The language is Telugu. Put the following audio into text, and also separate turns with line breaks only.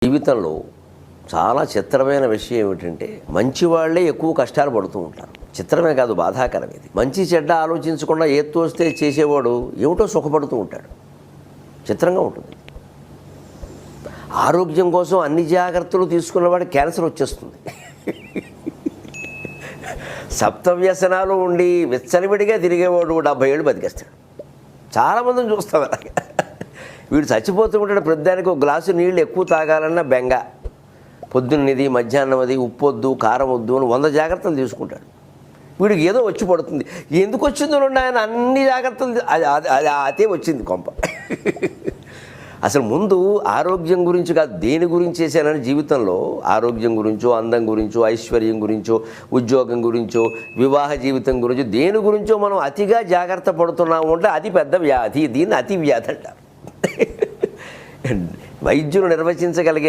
జీవితంలో చాలా చిత్రమైన విషయం ఏమిటంటే మంచి వాళ్ళే ఎక్కువ కష్టాలు పడుతూ ఉంటారు. చిత్రమే కాదు, బాధాకరం ఇది. మంచి చెడ్డ ఆలోచించకుండా ఏది తోస్తే చేసేవాడు ఏమిటో సుఖపడుతూ ఉంటాడు. చిత్రంగా ఉంటుంది. ఆరోగ్యం కోసం అన్ని జాగ్రత్తలు తీసుకున్నవాడు క్యాన్సర్ వచ్చేస్తుంది. సప్తవ్యసనాలు ఉండి విచ్చలవిడిగా తిరిగేవాడు 70 ఏళ్ళు బతికేస్తాడు. చాలామందిని చూస్తాం అలాగే. వీడు చచ్చిపోతూ ఉంటాడు. ప్రతిదానికి ఒక గ్లాసు నీళ్ళు ఎక్కువ తాగాలన్న బెంగ. పొద్దున్నది, మధ్యాహ్నం అది, ఉప్పొద్దు, కారం వద్దు అని 100 జాగ్రత్తలు తీసుకుంటాడు. వీడికి ఏదో వచ్చి పడుతుంది. ఎందుకు వచ్చిందో ఆయన అన్ని జాగ్రత్తలు అదే వచ్చింది కొంప. అసలు ముందు ఆరోగ్యం గురించి కాదు, దేని గురించి చేశానని జీవితంలో ఆరోగ్యం గురించో, అందం గురించో, ఐశ్వర్యం గురించో, ఉద్యోగం గురించో, వివాహ జీవితం గురించో, దేని గురించో మనం అతిగా జాగ్రత్త పడుతున్నాము అంటే అది పెద్ద వ్యాధి. దీన్ని అతి వ్యాధి అంటారు. వైద్యులు నిర్వచించగలిగే